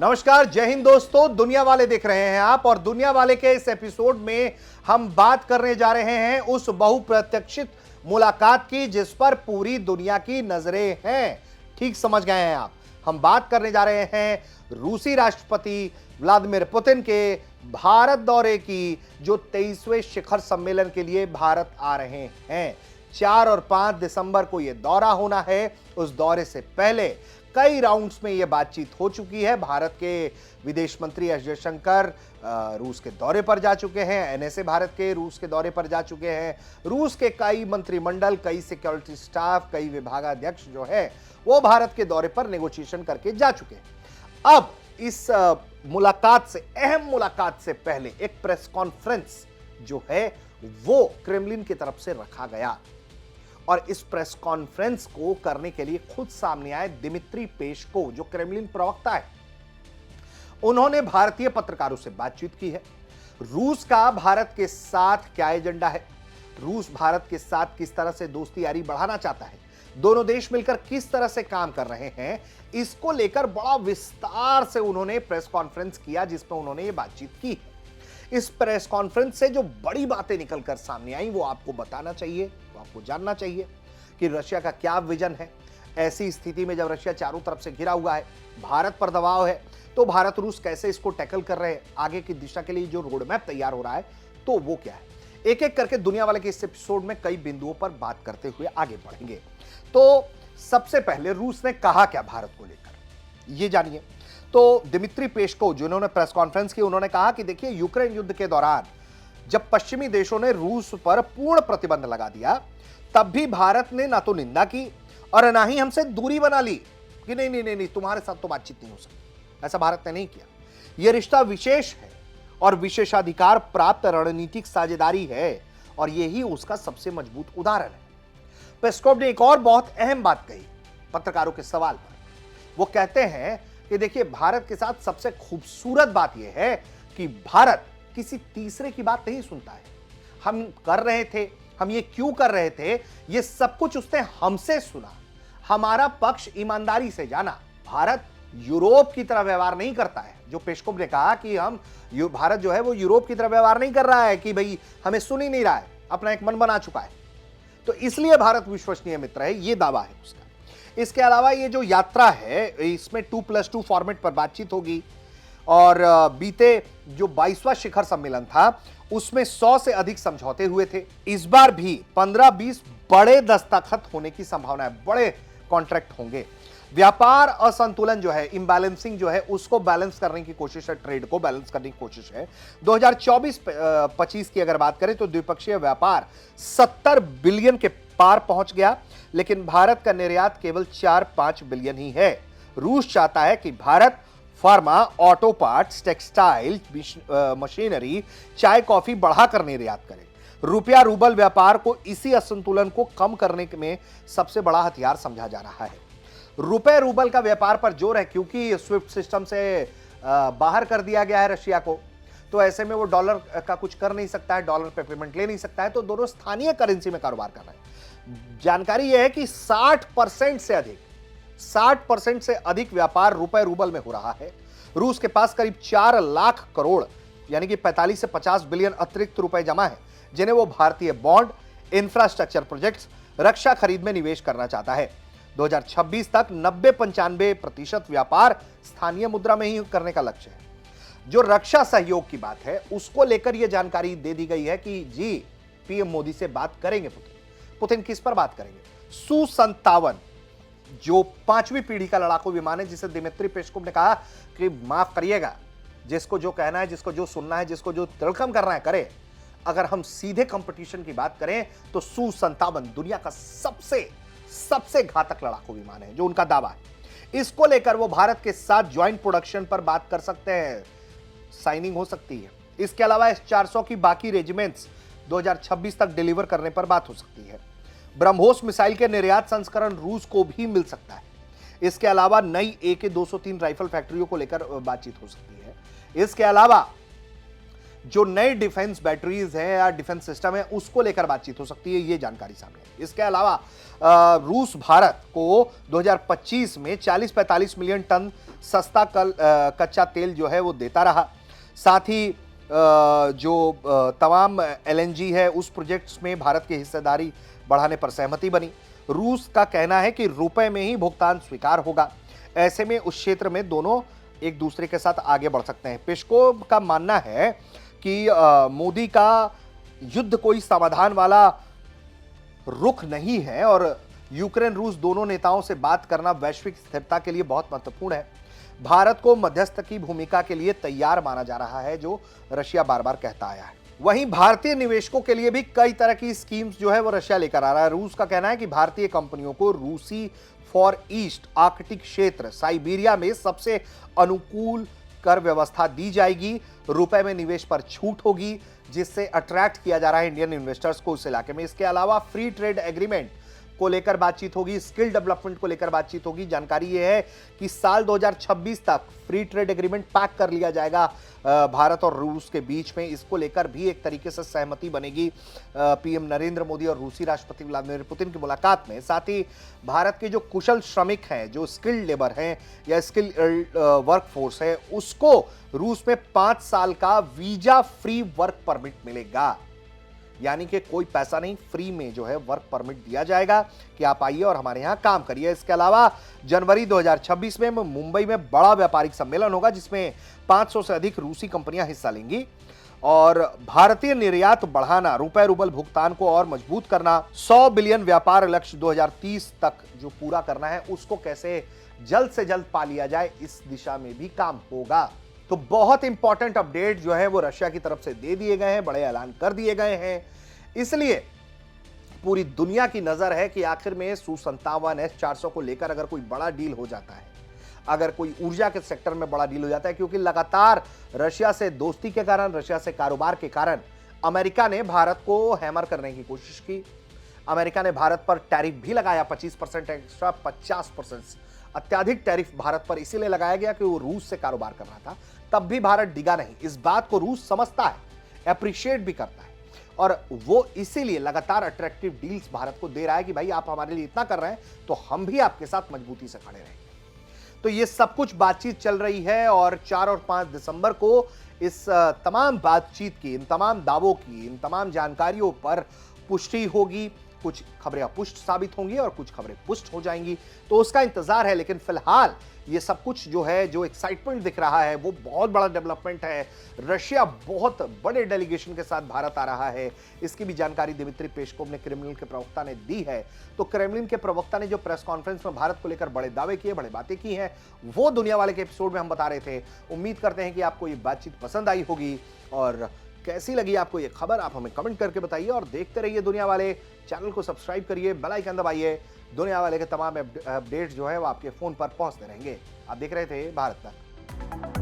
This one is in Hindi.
नमस्कार, जय हिंद दोस्तों। दुनिया वाले देख रहे हैं आप और दुनिया वाले के इस एपिसोड में हम बात करने जा रहे हैं उस बहुप्रतीक्षित मुलाकात की जिस पर पूरी दुनिया की नजरें हैं। ठीक समझ गए हैं आप। हम बात करने जा रहे हैं रूसी राष्ट्रपति व्लादिमीर पुतिन के भारत दौरे की, जो 23वें शिखर सम्मेलन के लिए भारत आ रहे हैं। 4 और 5 दिसंबर को यह दौरा होना है। उस दौरे से पहले कई राउंड्स में यह बातचीत हो चुकी है। भारत के विदेश मंत्री एस जयशंकर रूस के दौरे पर जा चुके हैं। एनएसए भारत के रूस के दौरे पर जा चुके हैं। रूस के कई मंत्रिमंडल, कई सिक्योरिटी स्टाफ, कई विभागाध्यक्ष जो है वो भारत के दौरे पर नेगोशिएशन करके जा चुके हैं। अब इस मुलाकात से, अहम मुलाकात से पहले एक प्रेस कॉन्फ्रेंस जो है वो क्रेमलिन की तरफ से रखा गया और इस प्रेस कॉन्फ्रेंस को करने के लिए खुद सामने आए दिमित्री पेस्कोव, जो क्रेमलिन प्रवक्ता है। उन्होंने भारतीय पत्रकारों से बातचीत की है। रूस का भारत के साथ क्या एजेंडा है, रूस भारत के साथ किस तरह से दोस्ती यारी बढ़ाना चाहता है, दोनों देश मिलकर किस तरह से काम कर रहे हैं, इसको लेकर बड़ा विस्तार से उन्होंने प्रेस कॉन्फ्रेंस किया जिसमें उन्होंने ये बातचीत की। इस प्रेस कॉन्फ्रेंस से जो बड़ी बातें निकलकर सामने आई वो आपको बताना चाहिए, वो आपको जानना चाहिए कि रशिया का क्या विजन है। ऐसी स्थिति में जब रशिया चारों तरफ से घिरा हुआ है, भारत पर दबाव है, तो भारत रूस कैसे इसको टैकल कर रहे हैं, आगे की दिशा के लिए जो रोड मैप तैयार हो रहा है तो वो क्या है। एक एक करके दुनिया वाले के इस एपिसोड में कई बिंदुओं पर बात करते हुए आगे बढ़ेंगे। तो सबसे पहले रूस ने कहा क्या भारत को लेकर, ये जानिए। तो दिमित्री पेस्कोव जिन्होंने प्रेस कॉन्फ्रेंस की, उन्होंने कहा कि देखिए, यूक्रेन युद्ध के दौरान जब पश्चिमी देशों ने रूस पर पूर्ण प्रतिबंध लगा दिया, तब भी भारत ने ना तो निंदा की और ना ही हमसे दूरी बना ली कि नहीं नहीं नहीं नहीं तुम्हारे साथ तो बातचीत नहीं हो सकती। ऐसा भारत ने नहीं किया। यह रिश्ता विशेष है और विशेषाधिकार प्राप्त रणनीतिक साझेदारी है और यही उसका सबसे मजबूत उदाहरण है। पेस्कोव ने एक और बहुत अहम बात कही पत्रकारों के सवाल पर। वो कहते हैं कि देखिए, भारत के साथ सबसे खूबसूरत बात यह है कि भारत किसी तीसरे की बात नहीं सुनता है। हम कर रहे थे, हम ये क्यों कर रहे थे, ये सब कुछ उसने हमसे सुना, हमारा पक्ष ईमानदारी से जाना। भारत यूरोप की तरह व्यवहार नहीं करता है। जो पेस्कोव ने कहा कि भारत जो है वो यूरोप की तरह व्यवहार नहीं कर रहा है कि भाई हमें सुन ही नहीं रहा है, अपना एक मन बना चुका है, तो इसलिए भारत विश्वसनीय मित्र है, ये दावा है उसका। इसके अलावा ये जो यात्रा है इसमें 2+2 फॉर्मेट पर बातचीत होगी और बीते जो 22वां शिखर सम्मेलन था उसमें 100 से अधिक समझौते हुए थे। इस बार भी 15-20 बड़े दस्तखत होने की संभावना है, बड़े कॉन्ट्रैक्ट होंगे। व्यापार असंतुलन जो है, इम्बैलेंसिंग जो है, उसको बैलेंस करने की कोशिश है, ट्रेड को बैलेंस करने की कोशिश है। 2024-25 की अगर बात करें तो द्विपक्षीय व्यापार 70 बिलियन के पार पहुंच गया, लेकिन भारत का निर्यात केवल 4-5 बिलियन ही है। रूस चाहता है कि Bharat pharma, auto parts, textile, machinery, चाय कॉफी बढ़ाकर निर्यात करे। रुपया रूबल व्यापार को इसी असंतुलन को कम करने में सबसे बड़ा हथियार समझा जा रहा है। रुपए रूबल का व्यापार पर जोर है क्योंकि स्विफ्ट सिस्टम से बाहर कर दिया गया है रशिया को, तो ऐसे में वो डॉलर का कुछ कर नहीं सकता है, डॉलर पे पेमेंट ले नहीं सकता है, तो दोनों स्थानीय करेंसी में कारोबार कर रहे हैं। जानकारी यह है कि 60% से अधिक व्यापार रुपए रूबल में हो रहा है। रूस के पास करीब 4 लाख करोड़ यानी कि 45 से 50 बिलियन अतिरिक्त रुपए जमा है, जिन्हें वो भारतीय बॉन्ड, इंफ्रास्ट्रक्चर प्रोजेक्ट्स, रक्षा खरीद में निवेश करना चाहता है। 2026 तक 90-95% व्यापार स्थानीय मुद्रा में ही करने का लक्ष्य है। जो रक्षा सहयोग की बात है उसको लेकर यह जानकारी दे दी गई है कि जी, पीएम मोदी से बात करेंगे पुतिन किस पर बात करेंगे? Su-57 जो 5वीं पीढ़ी का लड़ाकू विमान है, जिसे दिमित्री पेस्कोव ने कहा कि माफ करिएगा, जिसको जो कहना है, जिसको जो सुनना है, जिसको जो तिलकम करना है करे। अगर हम सीधे कंपटीशन की बात करें तो Su-57 दुनिया का सबसे घातक लड़ाकू विमान है, जो उनका दावा है। इसको लेकर वो भारत के साथ ज्वाइंट प्रोडक्शन पर बात कर सकते हैं, साइनिंग हो सकती है। इसके अलावा S-400 की बाकी रेजिमेंट्स 2026 तक डिलीवर करने पर बात हो सकती है। ब्रह्मोस मिसाइल के निर्यात संस्करण रूस को भी मिल सकता है। इसके अलावा नई AK-203 राइफल फैक्ट्रियों को लेकर बातचीत हो सकती है। इसके अलावा जो नए डिफेंस बैटरीज हैं या डिफेंस सिस्टम है उसको लेकर बातचीत हो सकती है, ये जानकारी सामने आई। इसके अलावा रूस भारत को 2025 में 40-45 मिलियन टन सस्ता कच्चा तेल जो है वो देता रहा। साथ ही जो तमाम एलएनजी है उस प्रोजेक्ट्स में भारत की हिस्सेदारी बढ़ाने पर सहमति बनी। रूस का कहना है कि रुपए में ही भुगतान स्वीकार होगा। ऐसे में उस क्षेत्र में दोनों एक दूसरे के साथ आगे बढ़ सकते हैं। पेस्कोव का मानना है कि मोदी का युद्ध कोई समाधान वाला रुख नहीं है और यूक्रेन रूस दोनों नेताओं से बात करना वैश्विक स्थिरता के लिए बहुत महत्वपूर्ण है। भारत को मध्यस्थ की भूमिका के लिए तैयार माना जा रहा है, जो रशिया बार बार कहता आया है। वहीं भारतीय निवेशकों के लिए भी कई तरह की स्कीम्स जो है वो रशिया लेकर आ रहा है। रूस का कहना है कि भारतीय कंपनियों को रूसी फॉर ईस्ट आर्कटिक क्षेत्र साइबेरिया में सबसे अनुकूल कर व्यवस्था दी जाएगी। रुपए में निवेश पर छूट होगी, जिससे अट्रैक्ट किया जा रहा है इंडियन इन्वेस्टर्स को उस इलाके में। इसके अलावा फ्री ट्रेड एग्रीमेंट को लेकर बातचीत होगी, स्किल डेवलपमेंट को लेकर बातचीत होगी। जानकारी यह है कि साल 2026 तक फ्री ट्रेड एग्रीमेंट पैक कर लिया जाएगा भारत और रूस के बीच में। इसको लेकर भी एक तरीके से सहमति बनेगी पीएम नरेंद्र मोदी और रूसी राष्ट्रपति व्लादिमीर पुतिन की मुलाकात में। साथ ही भारत के जो कुशल श्रमिक हैं, जो स्किल्ड लेबर हैं या स्किल वर्कफोर्स है, उसको रूस में 5 साल का वीजा फ्री वर्क परमिट मिलेगा। यानी कि कोई पैसा नहीं, फ्री में जो है वर्क परमिट दिया जाएगा कि आप आइए और हमारे यहां काम करिए। इसके अलावा जनवरी 2026 में मुंबई में बड़ा व्यापारिक सम्मेलन होगा, जिसमें 500 से अधिक रूसी कंपनियां हिस्सा लेंगी। और भारतीय निर्यात बढ़ाना, रुपए रूबल भुगतान को और मजबूत करना, 100 बिलियन व्यापार लक्ष्य 2030 तक जो पूरा करना है उसको कैसे जल्द से जल्द पा लिया जाए, इस दिशा में भी काम होगा। तो बहुत इंपॉर्टेंट अपडेट जो है वो रशिया की तरफ से दे दिए गए हैं, बड़े ऐलान कर दिए गए हैं। इसलिए पूरी दुनिया की नजर है कि आखिर में Su-57 S-400 को लेकर अगर कोई बड़ा डील हो जाता है, अगर कोई ऊर्जा के सेक्टर में बड़ा डील हो जाता है, क्योंकि लगातार रशिया से दोस्ती के कारण, रशिया से कारोबार के कारण अमेरिका ने भारत को हैमर करने की कोशिश की। अमेरिका ने भारत पर टैरिफ भी लगाया, 25% एक्स्ट्रा, 50% अत्याधिक टैरिफ भारत पर इसीलिए लगाया गया कि वो रूस से कारोबार कर रहा था। तब भी भारत डिगा नहीं। इस बात को रूस समझता है, एप्रिशिएट भी करता है, और वो इसीलिए लगातार अट्रैक्टिव डील्स भारत को दे रहा है कि भाई आप हमारे लिए इतना कर रहे हैं तो हम भी आपके साथ मजबूती से खड़े रहेंगे। तो ये सब कुछ बातचीत चल रही है और 4 और 5 दिसंबर को इस तमाम बातचीत की, इन तमाम दावों की, इन तमाम जानकारियों पर पुष्टि होगी। कुछ खबरें अपुष्ट साबित होंगी और कुछ खबरें पुष्ट हो जाएंगी, तो उसका इंतजार है। लेकिन फिलहाल ये सब कुछ जो है, जो एक्साइटमेंट दिख रहा है, वो बहुत बड़ा डेवलपमेंट है। रशिया बहुत बड़े डेलीगेशन के साथ भारत आ रहा है, इसकी भी जानकारी दिमित्री पेस्कोव ने, क्रेमलिन के प्रवक्ता ने दी है। तो क्रेमलिन के प्रवक्ता ने जो प्रेस कॉन्फ्रेंस में भारत को लेकर बड़े दावे किए, बड़े बातें की हैं, वो दुनिया वाले के एपिसोड में हम बता रहे थे। उम्मीद करते हैं कि आपको ये बातचीत पसंद आई होगी, और कैसी लगी आपको ये खबर आप हमें कमेंट करके बताइए। और देखते रहिए दुनिया वाले, चैनल को सब्सक्राइब करिए, बेल आइकन दबाइए। दुनिया वाले के तमाम अपडेट्स जो है वो आपके फोन पर पहुंचते रहेंगे। आप देख रहे थे भारत तक।